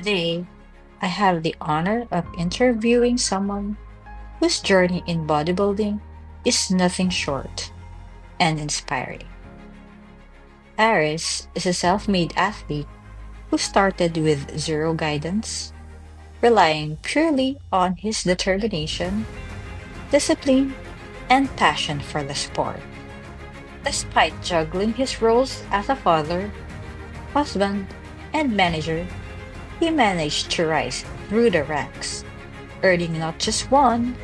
Today, I have the honor of interviewing someone whose journey in bodybuilding is nothing short and inspiring. Aris is a self made athlete who started with zero guidance, relying purely on his determination, discipline, and passion for the sport. Despite juggling his roles as a father, husband, and manager, he managed to rise through the ranks, earning not just one,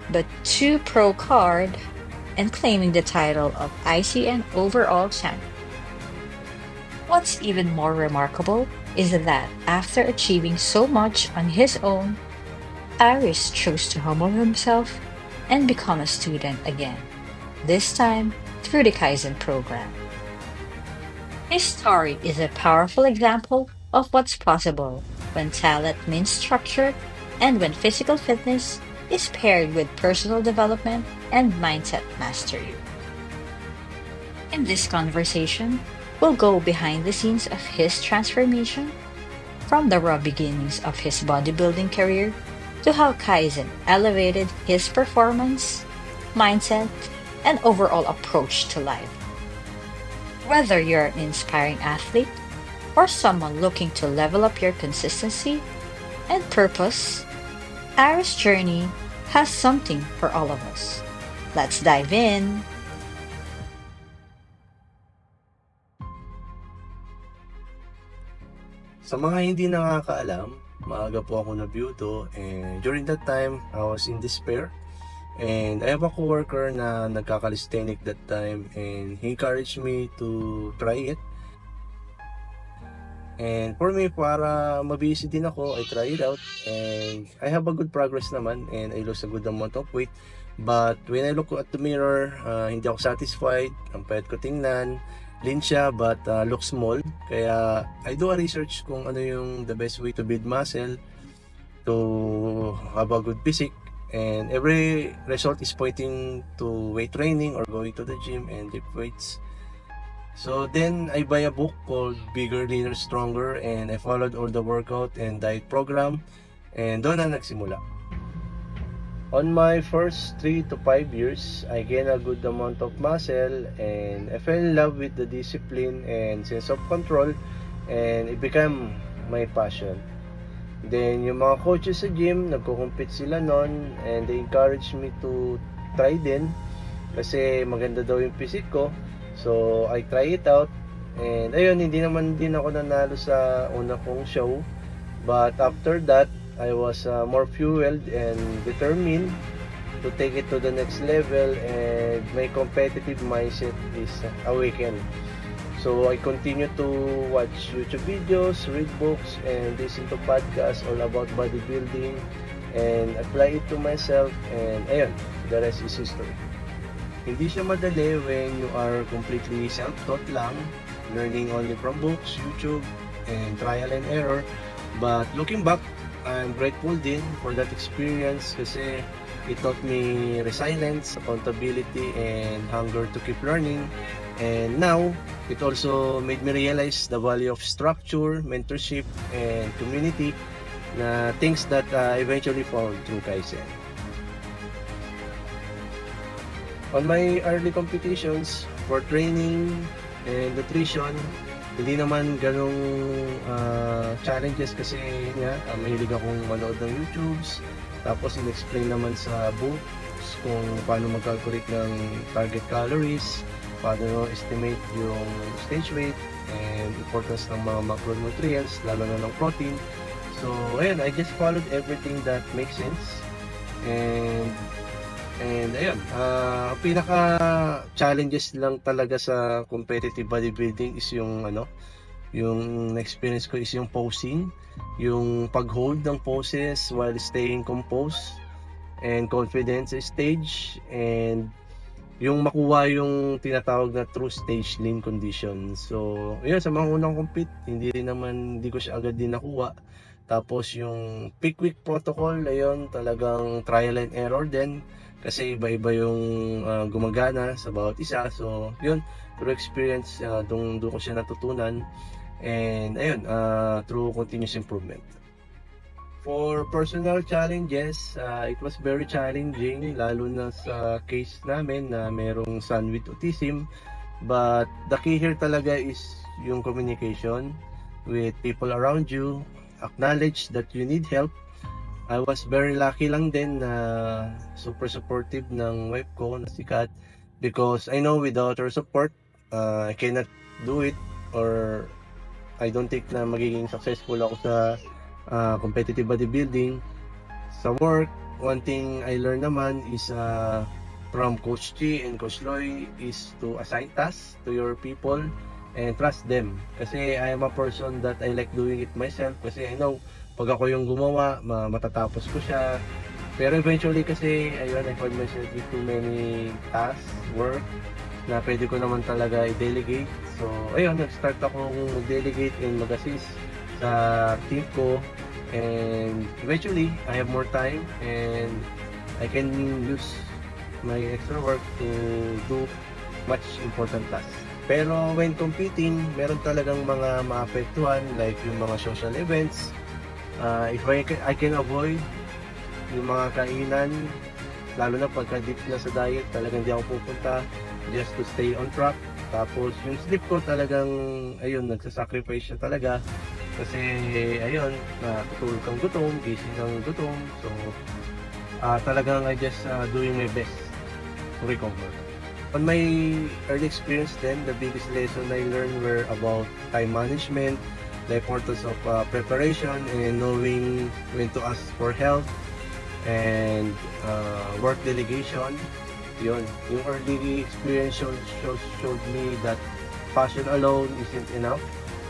but two pro card and claiming the title of ICN overall champion. What's even more remarkable is that after achieving so much on his own, Aris chose to humble himself and become a student again, this time through the Kaizen program. His story is a powerful example of what's possible when talent means structure and when physical fitness is paired with personal development and mindset mastery. In this conversation, we'll go behind the scenes of his transformation, from the raw beginnings of his bodybuilding career to how Kaizen elevated his performance, mindset, and overall approach to life. Whether you're an inspiring athlete or someone looking to level up your consistency and purpose, Ara's journey has something for all of us. Let's dive in. Sa mga hindi nakakaalam, maaga po ako nabyudo and during that time, I was in despair. And I have a coworker na nagkakalisthenic that time and he encouraged me to try it. And for me, para mabisi din ako, I try it out and I have a good progress naman and I lose a good amount of weight. But when I look at the mirror, hindi ako satisfied. Ang payat ko tingnan, lean siya but looks small. Kaya I do a research kung ano yung the best way to build muscle, to have a good physique. And every result is pointing to weight training or going to the gym and lift weights. So then I buy a book called Bigger, Leaner, Stronger and I followed all the workout and diet program and doon na nagsimula. On my first 3 to 5 years, I gained a good amount of muscle and I fell in love with the discipline and sense of control and it became my passion. Then yung mga coaches sa gym, nagko-compete sila noon and they encouraged me to try din kasi maganda daw yung physique ko. So I try it out and ayun, hindi naman din ako nanalo sa una kong show. But after that, I was more fueled and determined to take it to the next level and my competitive mindset is awakened. So I continue to watch YouTube videos, read books, and listen to podcasts all about bodybuilding and apply it to myself and ayun, the rest is history. Hindi siya madali when you are completely self-taught lang, learning only from books, YouTube, and trial and error. But looking back, I'm grateful din for that experience kasi it taught me resilience, accountability, and hunger to keep learning. And now, it also made me realize the value of structure, mentorship, and community na things that I eventually found through Kaizen. On my early competitions for training and nutrition, hindi naman ganong challenges kasi nga mahilig akong manood ng YouTubes tapos in-explain naman sa books kung paano mag-calculate ng target calories, paano estimate yung stage weight and importance ng mga macronutrients lalo na ng protein. So ayun, I just followed everything that makes sense and ayun, pinaka challenges lang talaga sa competitive bodybuilding is yung yung experience ko is yung posing, yung pag-hold ng poses while staying composed and confident sa stage and yung makuha yung tinatawag na true stage lean condition. So yun, sa mga unang compete, hindi ko siya agad din nakuha. Tapos yung peak week protocol, ayun, talagang trial and error din kasi iba-iba yung gumagana sa bawat isa. So yun, through experience, doon ko siya natutunan and ayun, through continuous improvement. For personal challenges, it was very challenging, lalo na sa case namin na merong son with autism. But the key here talaga is yung communication with people around you, acknowledge that you need help. I was very lucky lang din na super supportive ng wife ko na si Kat, because I know without her support, I cannot do it, or I don't think na magiging successful ako sa competitive bodybuilding. Sa work, one thing I learned naman is from Coach Chi and Coach Loy is to assign tasks to your people and trust them. Kasi I am a person that I like doing it myself, kasi I know pag ako yung gumawa, matatapos ko siya. Pero eventually kasi, ayun, I find myself with too many tasks, work, na pwede ko naman talaga i-delegate. So, ayun, nag-start akong mag-delegate and mag-assist sa team ko. And eventually, I have more time and I can use my extra work to do much important tasks. Pero when competing, meron talagang mga maapektuhan, like yung mga social events. If I can avoid yung mga kainan, lalo na pagka deep na sa diet, talagang hindi ako pupunta just to stay on track. Tapos yung sleep ko talagang, ayun, nagsasacrifice siya talaga. Kasi, ayun, natutulog kang gutom, gising kang gutom. So, talagang I just doing my best to recover. On my early experience then, the biggest lesson I learned were about time management, the importance of preparation and knowing when to ask for help, and work delegation. Yun, yung early experience showed me that passion alone isn't enough.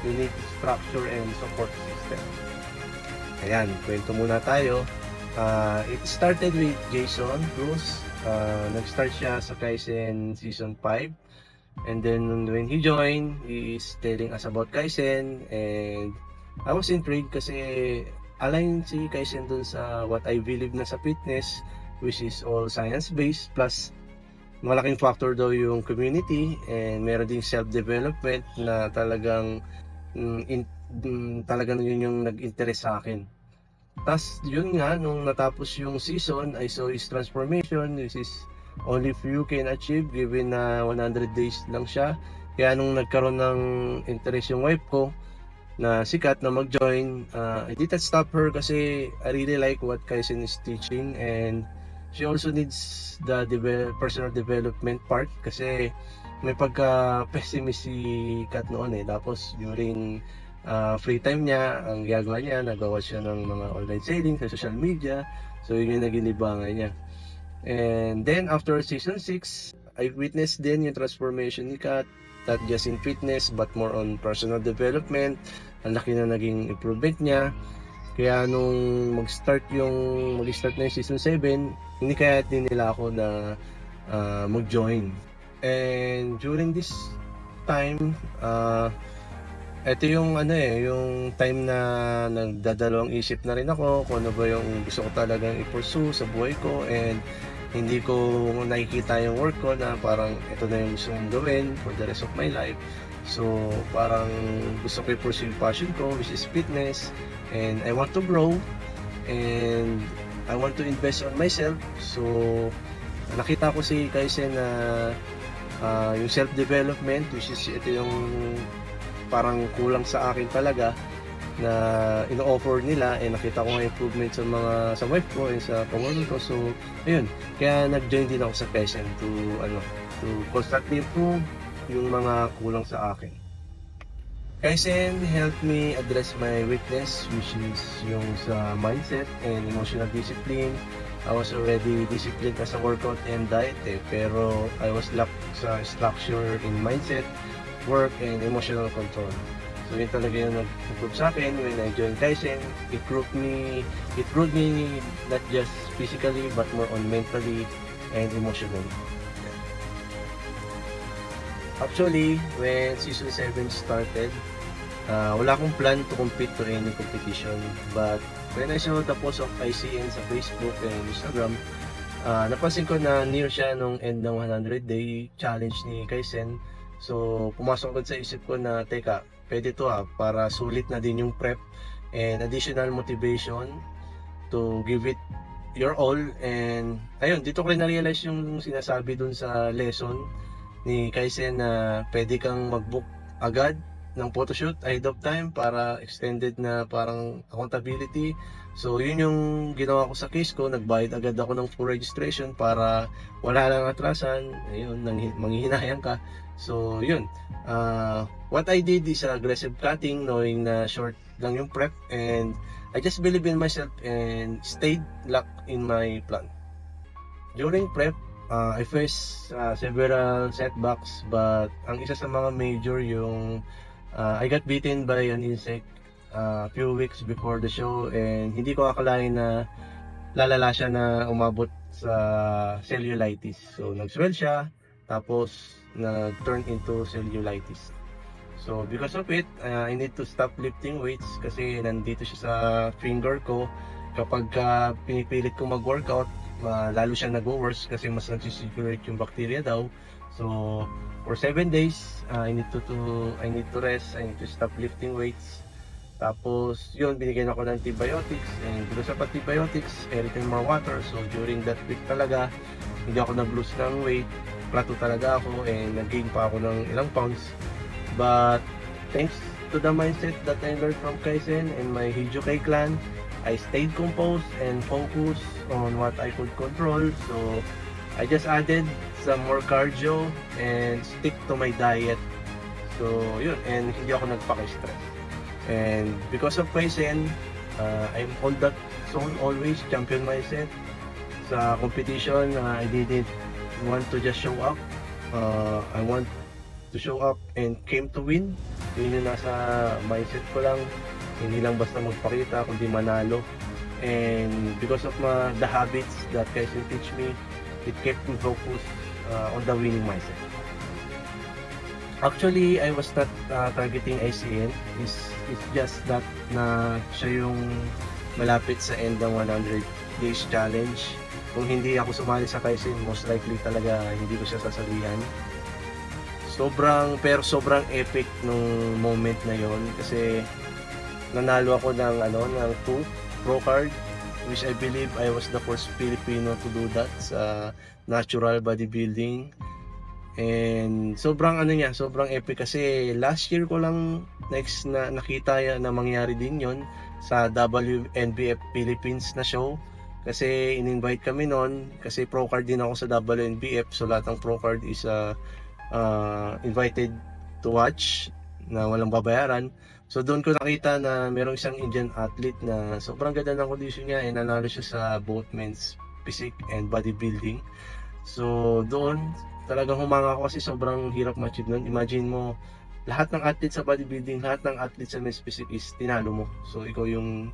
You need structure and support system. Ayan, kwento muna tayo. It started with Jason Cruz. Nag-start siya sa Kaizen Season 5. And then when he joined, he is telling us about Kaizen. And I was intrigued kasi align si Kaizen dun sa what I believe na sa fitness, which is all science-based, plus malaking factor daw yung community, and meron ding self-development na talagang talagang yun yung nag-interest sa akin. Tas yun nga, nung natapos yung season, I saw his transformation, which is only few can achieve given na 100 days lang siya. Kaya nung nagkaroon ng interest yung wife ko na sikat na mag-join, I didn't stop her kasi I really like what Kaizen is teaching, and she also needs the personal development part kasi may pagka-pessimist si Kat noon eh. Tapos during free time niya, ang ginagawa niya, nagawa siya ng mga online selling sa social media. So yun yung naging libangan niya. And then after season 6, I witnessed din yung transformation ni Kat, not just in fitness but more on personal development. Ang laki na naging improvement niya. Kaya nung mag-start na yung season 7, hindi kaya din nila ako na mag-join. And during this time, ito yung yung time na nagdadalawang isip na rin ako kung ano ba yung gusto ko talagang i-pursue sa buhay ko, and hindi ko nakikita yung work ko na parang ito na yung gusto kong gawin for the rest of my life. So parang gusto ko i-pursue yung passion ko, which is fitness, and I want to grow and I want to invest on myself. So nakita ko si Kaizen na yung self-development, which is ito yung parang kulang sa akin talaga na ino-offer nila, eh nakita ko nga improvement sa wife ko and sa pamilya ko. So ayun, kaya nag-join din ako sa Kaizen to constantly improve yung mga kulang sa akin. Kaizen helped me address my weakness, which is yung sa mindset and emotional discipline. I was already disciplined as a workout and diet pero I was lack sa structure in mindset, work, and emotional control. So yun talaga yung nag-improve sa akin when I joined Kaizen. It proved me not just physically but more on mentally and emotionally. Actually, when season 7 started, wala akong plan to compete to any competition. But when I saw the post of ICN sa Facebook and Instagram, napansin ko na near siya nung end ng 100-day challenge ni Kaizen. So pumasok agad sa isip ko na teka, pwede to para sulit na din yung prep and additional motivation. to give it your all. And ayun, dito ko rin na-realize yung sinasabi dun sa lesson ni Kaizen na pwede kang mag-book agad ng photoshoot ahead of time para extended na parang accountability. So yun yung ginawa ko sa case ko, nagbayad agad ako ng full registration para wala lang atrasan. Ayun, manghihinayang ka. So yun, what I did is aggressive cutting, knowing na short lang yung prep, and I just believe in myself and stayed locked in my plan. During prep, I faced several setbacks, but ang isa sa mga major yung I got bitten by an insect a few weeks before the show, and hindi ko akalain na lalala siya na umabot sa cellulitis. So nag-swell siya, tapos na-turn into cellulitis. So because of it, I need to stop lifting weights kasi nandito siya sa finger ko. Kapag pinipilit ko mag-workout, lalo siya nag-worse kasi mas nag-circulate yung bacteria daw. So for 7 days, I need to rest, I need to stop lifting weights. Tapos yun, binigyan ako ng antibiotics, and because of antibiotics, I retain more water. So during that week talaga, hindi ako nag-lose ng weight, plateau talaga ako, and nag-gain pa ako ng ilang pounds. But thanks to the mindset that I learned from Kaizen and my Hijukei clan, I stayed composed and focused on what I could control. So I just added some more cardio and stick to my diet. So yun, and hindi ako nagpaka-stress. And because of Kaizen, I'm on that zone always, champion mindset. Sa competition, I didn't want to just show up. I want to show up and came to win. Yun yung nasa mindset ko lang, hindi lang basta magpakita kundi manalo. And because of the habits that Kaizen teach me, it kept me focused on the winning mindset. Actually, I was not targeting ICN. It's just that na siya yung malapit sa end ng 100 days challenge. Kung hindi ako sumali sa Kaizen, most likely talaga hindi ko siya sasalihan. Sobrang epic nung moment na yon kasi nanalo ako ng 2 pro card, which I believe I was the first Filipino to do that sa natural bodybuilding. And sobrang epic kasi last year ko lang nakita na mangyari din yon sa WNBF Philippines na show. Kasi in-invite kami noon kasi pro card din ako sa WNBF, so lahat ng pro card is invited to watch na walang babayaran. So doon ko nakita na merong isang Indian athlete na sobrang ganda ng condition niya, and nanalo siya sa both men's physique and bodybuilding. So doon talagang humanga ako kasi sobrang hirap ma-achieve nun. Imagine mo, lahat ng athlete sa bodybuilding, lahat ng athlete sa men's physique is tinalo mo. So ikaw yung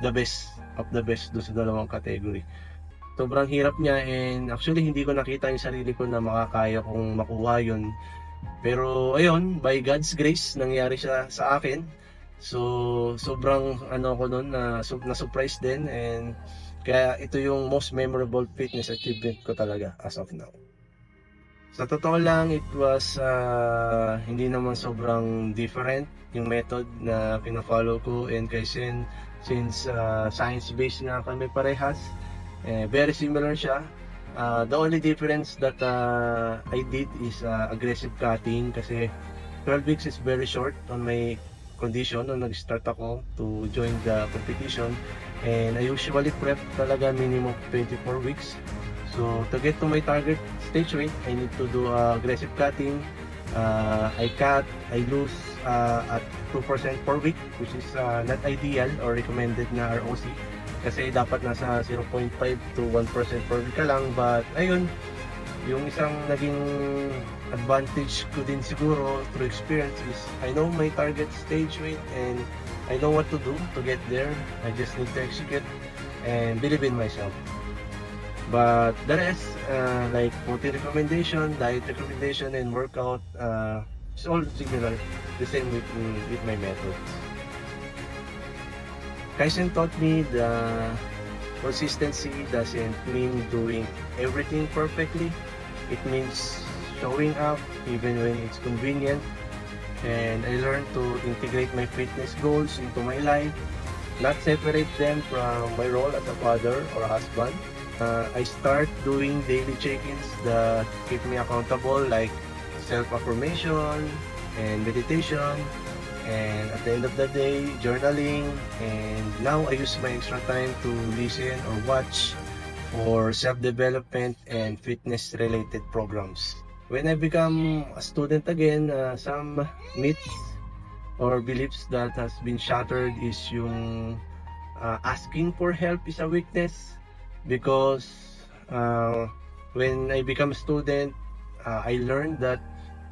the best of the best doon sa dalawang category. Sobrang hirap niya, and actually hindi ko nakita yung sarili ko na makakaya kong makuha yun. Pero ayun, by God's grace, nangyari siya sa akin. So sobrang ko nun na-surprise din, and kaya ito yung most memorable fitness achievement ko talaga as of now. Sa totoo lang, it was hindi naman sobrang different yung method na pina-follow ko and Kaizen, since science-based nga kami parehas. Very similar siya. The only difference that I did is aggressive cutting kasi 12 weeks is very short on my condition nung nag-start ako to join the competition, and I usually prep talaga minimum 24 weeks. So to get to my target stage weight, I need to do aggressive cutting. I cut, I lose at 2% per week, which is not ideal or recommended na ROC. Kasi dapat nasa 0.5 to 1% per week ka lang. But ayun, yung isang naging advantage ko din siguro through experience is I know my target stage weight and I know what to do to get there. I just need to execute and believe in myself. But the rest, like protein recommendation, diet recommendation, and workout, it's all similar, the same with my methods. Kaizen taught me the consistency doesn't mean doing everything perfectly. It means showing up even when it's convenient. And I learned to integrate my fitness goals into my life. not separate them from my role as a father or a husband. I start doing daily check-ins that keep me accountable, like self-affirmation and meditation, and at the end of the day, journaling. And now I use my extra time to listen or watch for self-development and fitness-related programs. When I become a student again, some myths or beliefs that has been shattered is yung asking for help is a weakness, because when I become a student, I learned that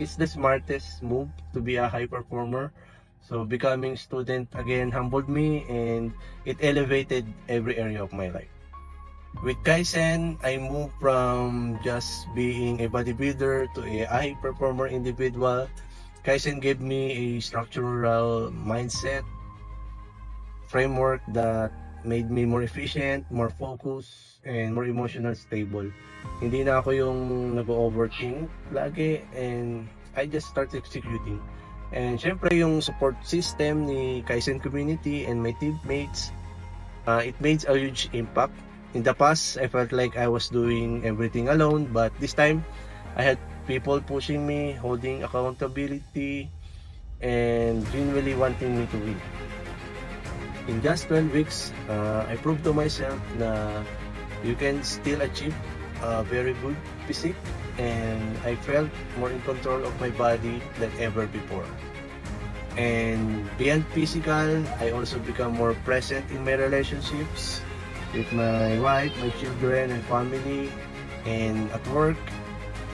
it's the smartest move to be a high performer. So becoming student again humbled me, and it elevated every area of my life. With Kaizen, I moved from just being a bodybuilder to a high performer individual. Kaizen gave me a structural mindset framework that made me more efficient, more focused, and more emotional stable. Hindi na ako yung nag-overthink lagi, and I just start executing. And syempre yung support system ni Kaizen community and my teammates, it made a huge impact. In the past, I felt like I was doing everything alone, but this time, I had people pushing me, holding accountability, and genuinely wanting me to win. In just 12 weeks, I proved to myself na you can still achieve a very good physique, and I felt more in control of my body than ever before. And beyond physical, I also become more present in my relationships with my wife, my children, and family, and at work.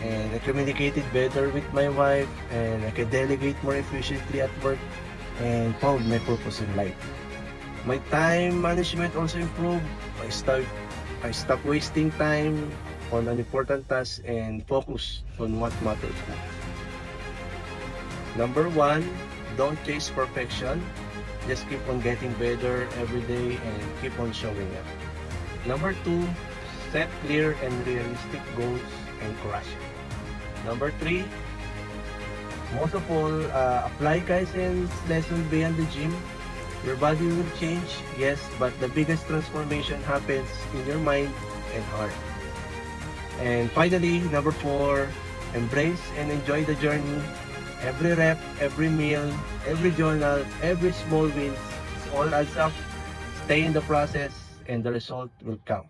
And I communicated better with my wife, and I can delegate more efficiently at work, and found my purpose in life. My time management also improved. I stopped wasting time on unimportant tasks and focus on what matters most. Number one, don't chase perfection. Just keep on getting better every day and keep on showing up. Number two, set clear and realistic goals and crush it. Number three, most of all, apply Kaizen's lesson beyond the gym. Your body will change, yes, but the biggest transformation happens in your mind and heart. And finally, number four, embrace and enjoy the journey. Every rep, every meal, every journal, every small win, all adds up. Stay in the process, and the result will come.